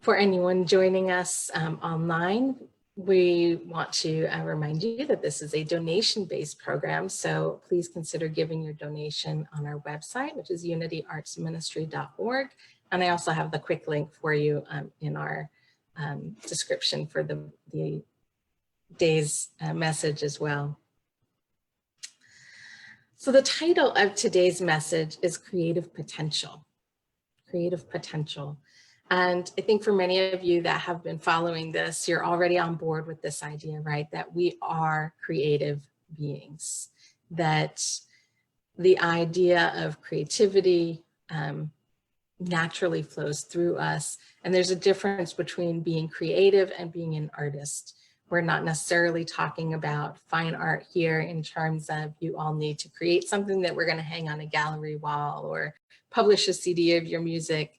For anyone joining us online, we want to remind you that this is a donation-based program, so please consider giving your donation on our website, which is unityartsministry.org. And I also have the quick link for you in our description for the day's message as well. So the title of today's message is Creative Potential. Creative Potential. And I think for many of you that have been following this, you're already on board with this idea, right? That we are creative beings, that the idea of creativity naturally flows through us. And there's a difference between being creative and being an artist. We're not necessarily talking about fine art here in terms of you all need to create something that we're going to hang on a gallery wall or publish a CD of your music.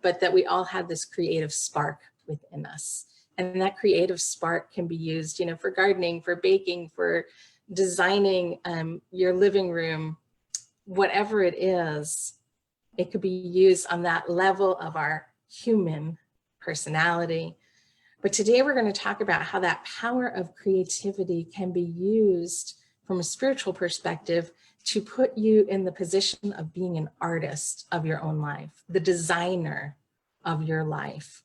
But that we all have this creative spark within us. And that creative spark can be used, for gardening, for baking, for designing your living room, whatever it is, it could be used on that level of our human personality. But today we're going to talk about how that power of creativity can be used from a spiritual perspective to put you in the position of being an artist of your own life, the designer of your life.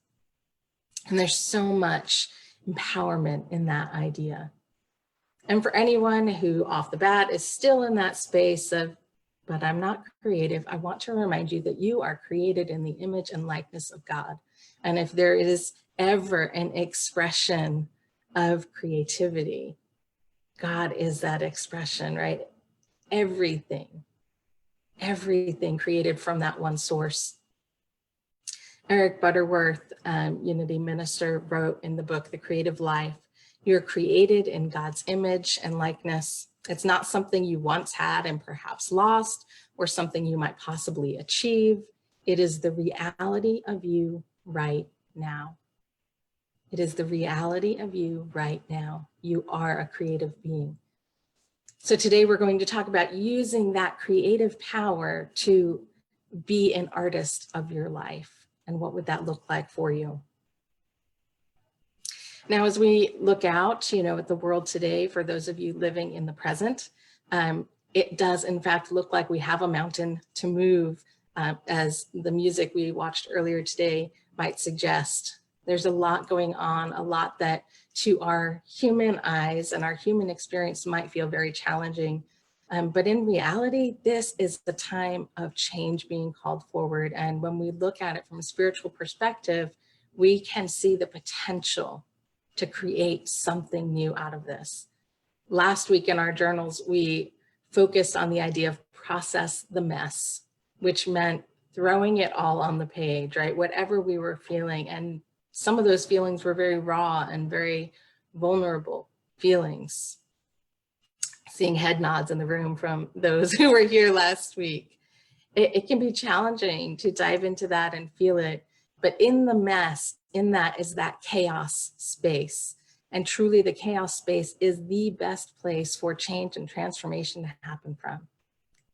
And there's so much empowerment in that idea. And for anyone who off the bat is still in that space of, but I'm not creative, I want to remind you that you are created in the image and likeness of God. And if there is ever an expression of creativity, God is that expression, right? Everything created from that one source. Eric Butterworth, Unity minister, wrote in the book, The Creative Life, you're created in God's image and likeness. It's not something you once had and perhaps lost, or something you might possibly achieve. It is the reality of you right now. It is the reality of you right now. You are a creative being. So today we're going to talk about using that creative power to be an artist of your life. And what would that look like for you? Now, as we look out, at the world today, for those of you living in the present, it does in fact look like we have a mountain to move, as the music we watched earlier today might suggest. There's a lot going on, a lot that to our human eyes and our human experience might feel very challenging. But in reality, this is the time of change being called forward. And when we look at it from a spiritual perspective, we can see the potential to create something new out of this. Last week in our journals, we focused on the idea of process the mess, which meant throwing it all on the page, right? Whatever we were feeling. And some of those feelings were very raw and very vulnerable feelings. Seeing head nods in the room from those who were here last week. It can be challenging to dive into that and feel it, but in the mess, in that is that chaos space. And truly the chaos space is the best place for change and transformation to happen from.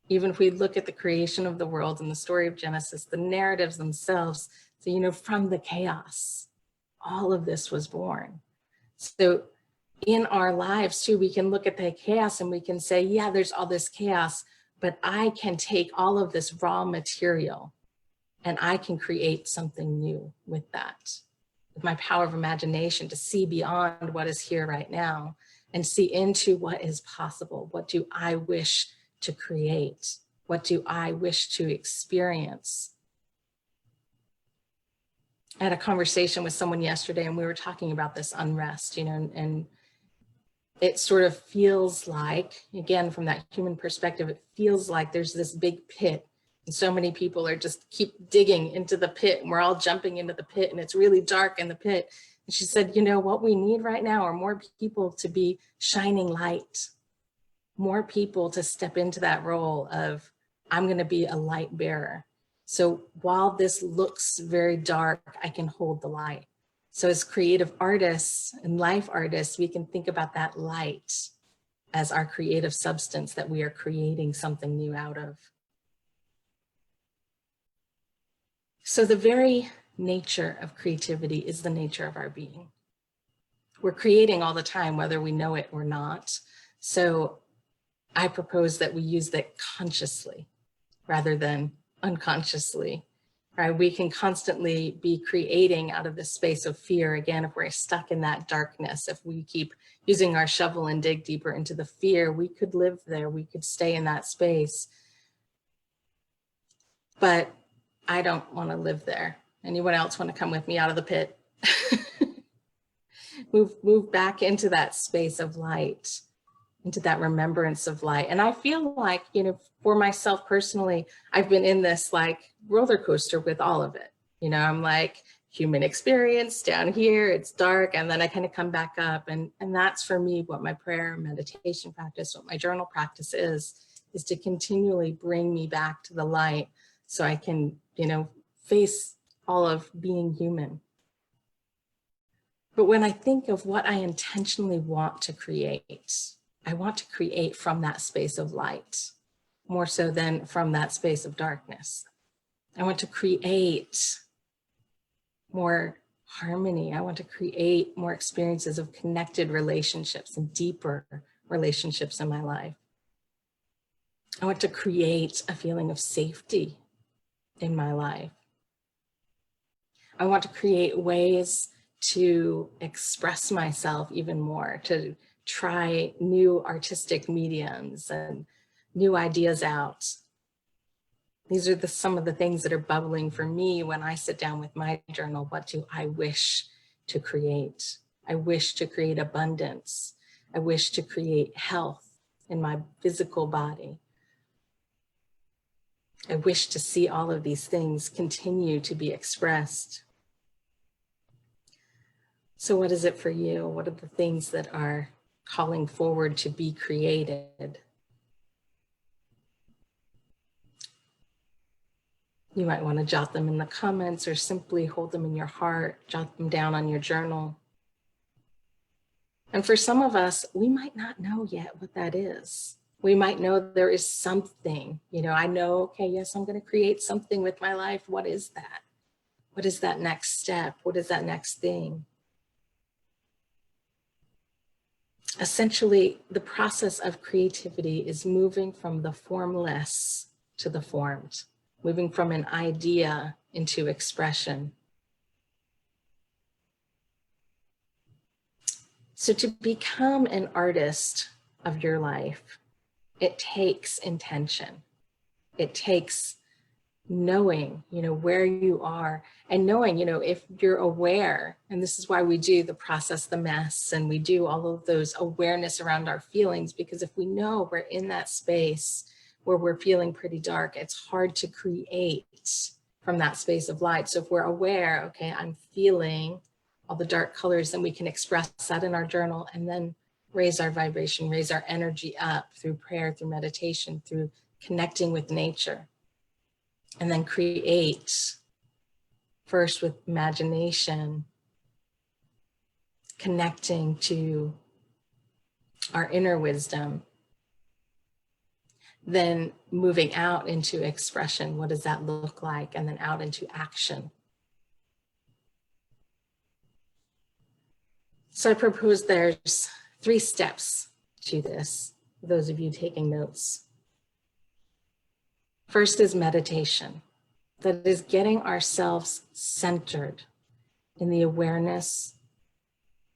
Even if we look at the creation of the world and the story of Genesis, the narratives themselves, so from the chaos, all of this was born. So in our lives too, we can look at the chaos and we can say, yeah, there's all this chaos, but I can take all of this raw material and I can create something new with that. With my power of imagination to see beyond what is here right now and see into what is possible. What do I wish to create? What do I wish to experience? I had a conversation with someone yesterday and we were talking about this unrest, and it sort of feels like, again, from that human perspective, it feels like there's this big pit and so many people are just keep digging into the pit and we're all jumping into the pit and it's really dark in the pit. And she said, what we need right now are more people to be shining light, more people to step into that role of, I'm going to be a light bearer. So while this looks very dark, I can hold the light. So as creative artists and life artists, we can think about that light as our creative substance that we are creating something new out of. So the very nature of creativity is the nature of our being. We're creating all the time, whether we know it or not. So I propose that we use that consciously rather than unconsciously, right? We can constantly be creating out of this space of fear. Again, if we're stuck in that darkness, if we keep using our shovel and dig deeper into the fear, we could live there, we could stay in that space. But I don't want to live there. Anyone else want to come with me out of the pit? move back into that space of light, into that remembrance of light. And I feel like, you know, for myself personally, I've been in this like roller coaster with all of it. You know, I'm like human experience down here, it's dark, and then I kind of come back up. And that's for me what my prayer, meditation practice, what my journal practice is to continually bring me back to the light so I can, you know, face all of being human. But when I think of what I intentionally want to create, I want to create from that space of light, more so than from that space of darkness. I want to create more harmony. I want to create more experiences of connected relationships and deeper relationships in my life. I want to create a feeling of safety in my life. I want to create ways to express myself even more, to try new artistic mediums and new ideas out. These are some of the things that are bubbling for me when I sit down with my journal. What do I wish to create? I wish to create abundance. I wish to create health in my physical body. I wish to see all of these things continue to be expressed. So what is it for you? What are the things that are calling forward to be created? You might want to jot them in the comments or simply hold them in your heart, jot them down on your journal. And for some of us, we might not know yet what that is. We might know there is something, you know, I know, okay, yes, I'm going to create something with my life. What is that? What is that next step? What is that next thing? Essentially, the process of creativity is moving from the formless to the formed, moving from an idea into expression. So to become an artist of your life, it takes intention. It takes knowing, you know, where you are and knowing, you know, if you're aware, and this is why we do the process, the mess, and we do all of those awareness around our feelings, because if we know we're in that space where we're feeling pretty dark, it's hard to create from that space of light. So if we're aware, okay, I'm feeling all the dark colors, then we can express that in our journal and then raise our vibration, raise our energy up through prayer, through meditation, through connecting with nature. And then create first with imagination, connecting to our inner wisdom, then moving out into expression. What does that look like? And then out into action. So I propose there's 3 steps to this, for those of you taking notes. First is meditation. That is getting ourselves centered in the awareness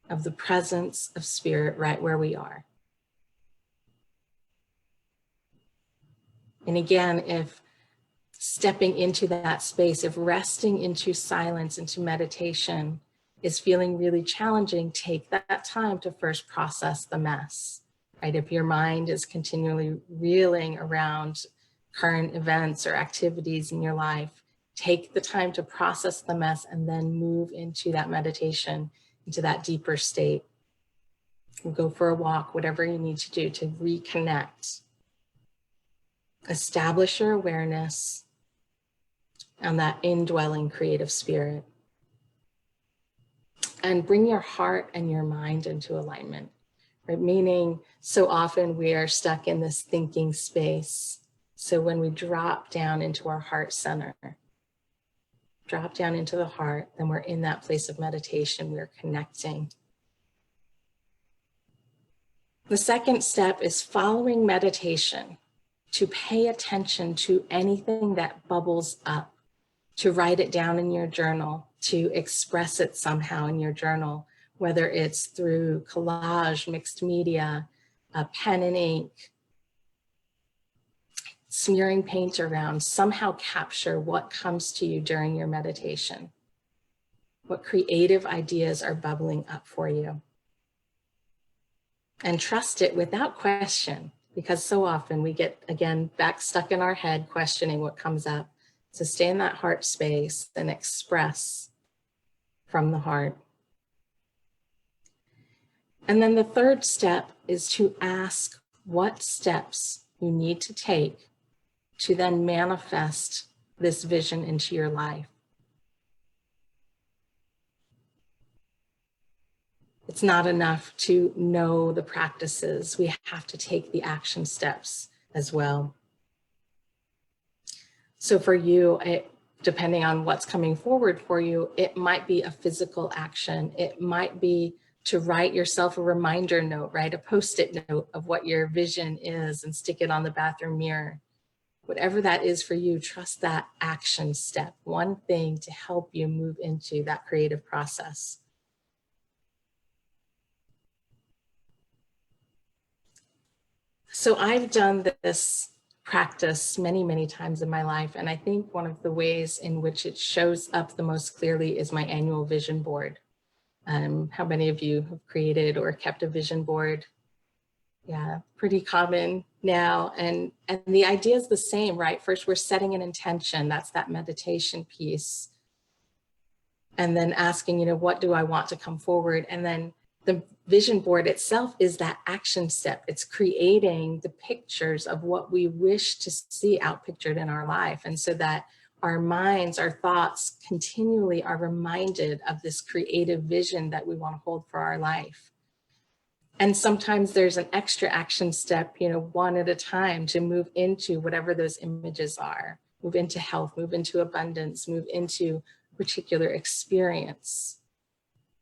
of the presence of spirit right where we are. And again, if stepping into that space, if resting into silence, into meditation is feeling really challenging, take that time to first process the mess, right? If your mind is continually reeling around current events or activities in your life, take the time to process the mess and then move into that meditation, into that deeper state. Go for a walk, whatever you need to do to reconnect. Establish your awareness on that indwelling creative spirit. And bring your heart and your mind into alignment, right? Meaning, so often we are stuck in this thinking space. So when we drop down into our heart center, drop down into the heart, then we're in that place of meditation, we're connecting. The second step is following meditation, to pay attention to anything that bubbles up, to write it down in your journal, to express it somehow in your journal, whether it's through collage, mixed media, a pen and ink, smearing paint around, somehow capture what comes to you during your meditation. What creative ideas are bubbling up for you. And trust it without question, because so often we get, again, back stuck in our head questioning what comes up. So stay in that heart space and express from the heart. And then the third step is to ask what steps you need to take to then manifest this vision into your life. It's not enough to know the practices. We have to take the action steps as well. So for you, depending on what's coming forward for you, it might be a physical action. It might be to write yourself a reminder note, write a Post-it note of what your vision is and stick it on the bathroom mirror. Whatever that is for you, trust that action step, one thing to help you move into that creative process. So I've done this practice many, many times in my life. And I think one of the ways in which it shows up the most clearly is my annual vision board. How many of you have created or kept a vision board? Yeah, pretty common now. And the idea is the same, right? First, we're setting an intention. That's that meditation piece. And then asking, what do I want to come forward? And then the vision board itself is that action step. It's creating the pictures of what we wish to see outpictured in our life. And so that our minds, our thoughts continually are reminded of this creative vision that we want to hold for our life. And sometimes there's an extra action step, one at a time to move into whatever those images are, move into health, move into abundance, move into a particular experience.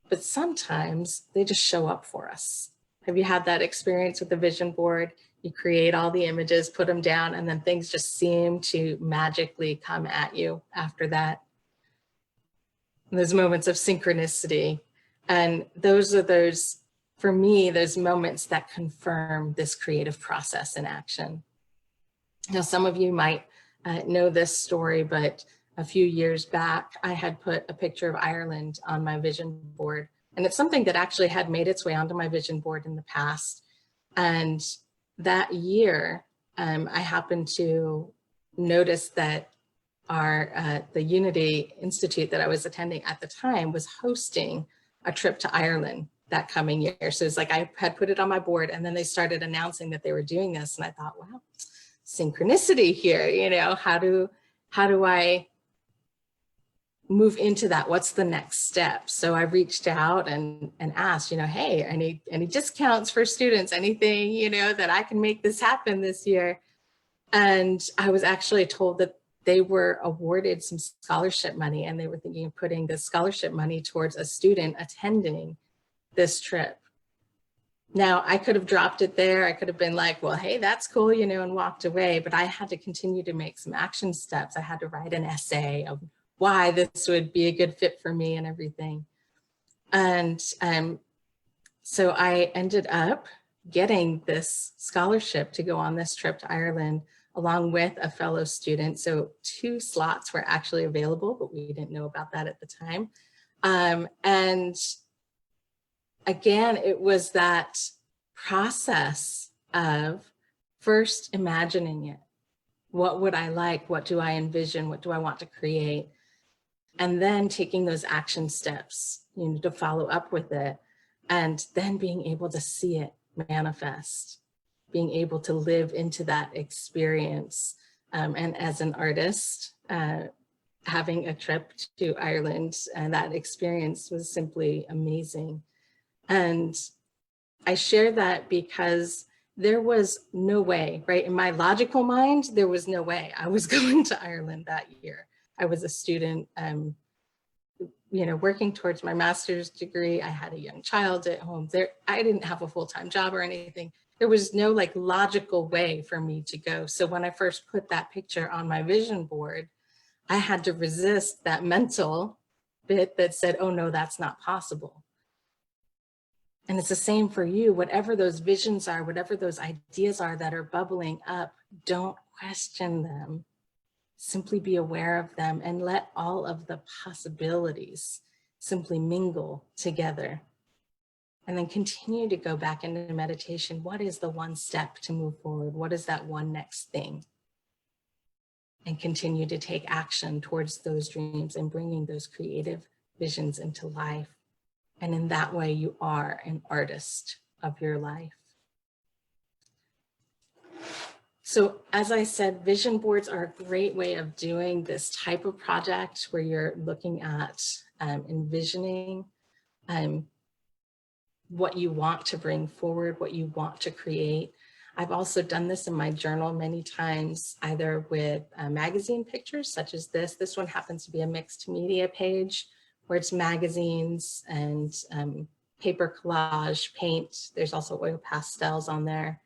But sometimes they just show up for us. Have you had that experience with the vision board? You create all the images, put them down, and then things just seem to magically come at you after that. And those moments of synchronicity. And for me, those moments that confirm this creative process in action. Now, some of you might know this story, but a few years back, I had put a picture of Ireland on my vision board. And it's something that actually had made its way onto my vision board in the past. And that year, I happened to notice that the Unity Institute that I was attending at the time was hosting a trip to Ireland that coming year. So it's like I had put it on my board, and then they started announcing that they were doing this. And I thought, wow, synchronicity here, how do I move into that? What's the next step? So I reached out and asked, hey, any discounts for students, anything, that I can make this happen this year. And I was actually told that they were awarded some scholarship money, and they were thinking of putting the scholarship money towards a student attending this trip. Now, I could have dropped it there. I could have been like, well, hey, that's cool, and walked away. But I had to continue to make some action steps. I had to write an essay of why this would be a good fit for me and everything. And so I ended up getting this scholarship to go on this trip to Ireland along with a fellow student. So 2 slots were actually available, but we didn't know about that at the time. And again, it was that process of first imagining it. What would I like? What do I envision? What do I want to create? And then taking those action steps, to follow up with it, and then being able to see it manifest, being able to live into that experience. And as an artist, having a trip to Ireland, and that experience was simply amazing. And I share that because there was no way, right? In my logical mind, there was no way I was going to Ireland that year. I was a student, working towards my master's degree. I had a young child at home. I didn't have a full-time job or anything. There was no like logical way for me to go. So when I first put that picture on my vision board, I had to resist that mental bit that said, oh no, that's not possible. And it's the same for you. Whatever those visions are, whatever those ideas are that are bubbling up, don't question them. Simply be aware of them and let all of the possibilities simply mingle together. And then continue to go back into meditation. What is the one step to move forward? What is that one next thing? And continue to take action towards those dreams and bringing those creative visions into life. And in that way, you are an artist of your life. So as I said, vision boards are a great way of doing this type of project where you're looking at envisioning what you want to bring forward, what you want to create. I've also done this in my journal many times, either with magazine pictures such as this. This one happens to be a mixed media page where it's magazines and paper collage, paint. There's also oil pastels on there.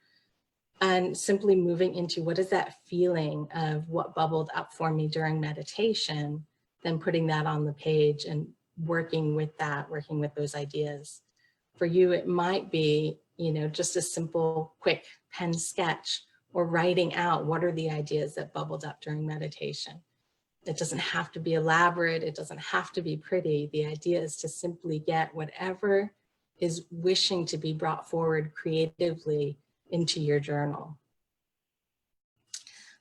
And simply moving into what is that feeling of what bubbled up for me during meditation, then putting that on the page and working with that, working with those ideas. For you, it might be, just a simple, quick pen sketch or writing out what are the ideas that bubbled up during meditation. It doesn't have to be elaborate. It doesn't have to be pretty. The idea is to simply get whatever is wishing to be brought forward creatively into your journal.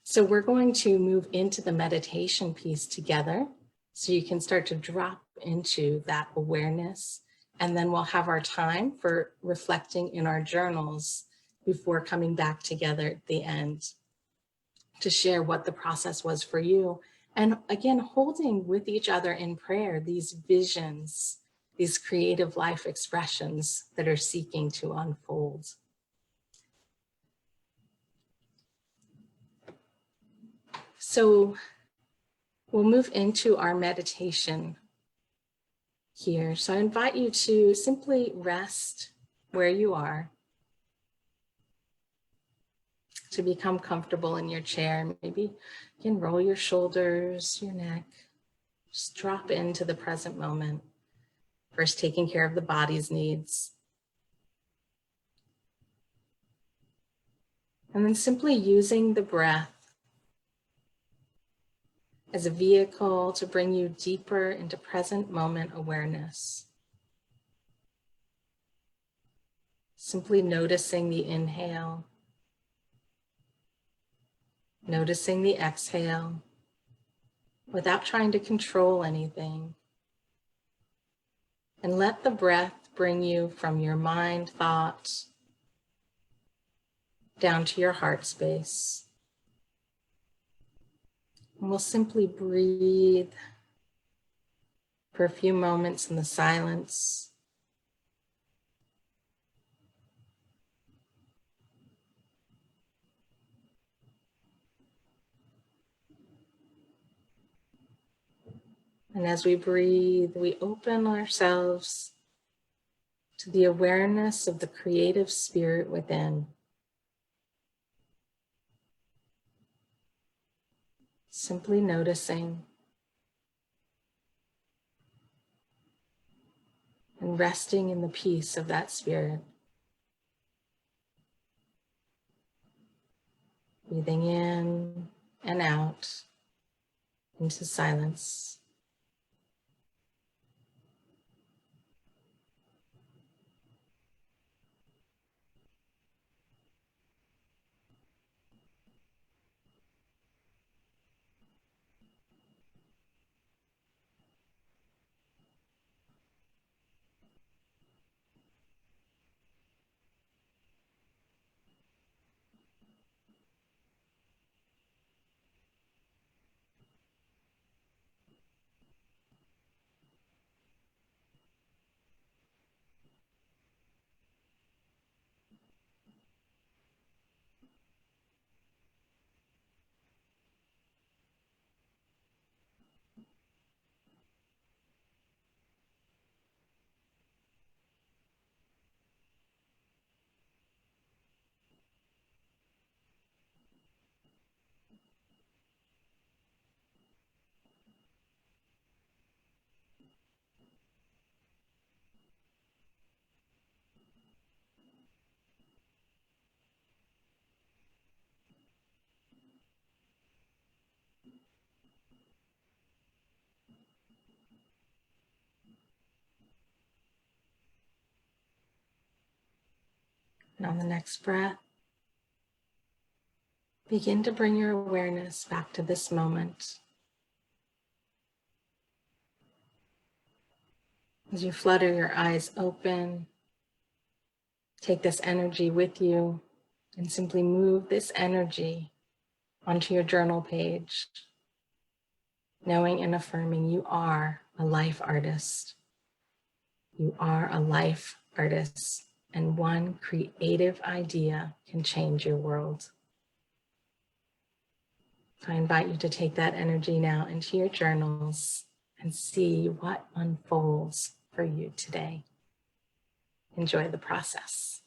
So we're going to move into the meditation piece together so you can start to drop into that awareness. And then we'll have our time for reflecting in our journals before coming back together at the end to share what the process was for you. And again, holding with each other in prayer, these visions, these creative life expressions that are seeking to unfold. So we'll move into our meditation here. So I invite you to simply rest where you are, to become comfortable in your chair. Maybe you can roll your shoulders, your neck, just drop into the present moment. First, taking care of the body's needs. And then simply using the breath as a vehicle to bring you deeper into present moment awareness. Simply noticing the inhale, noticing the exhale, without trying to control anything. And let the breath bring you from your mind, thoughts, down to your heart space. And we'll simply breathe for a few moments in the silence. And as we breathe, we open ourselves to the awareness of the creative spirit within. Simply noticing and resting in the peace of that spirit. Breathing in and out into silence. And on the next breath, begin to bring your awareness back to this moment. As you flutter your eyes open, take this energy with you and simply move this energy onto your journal page, knowing and affirming you are a life artist. You are a life artist, and one creative idea can change your world. So I invite you to take that energy now into your journals and see what unfolds for you today. Enjoy the process.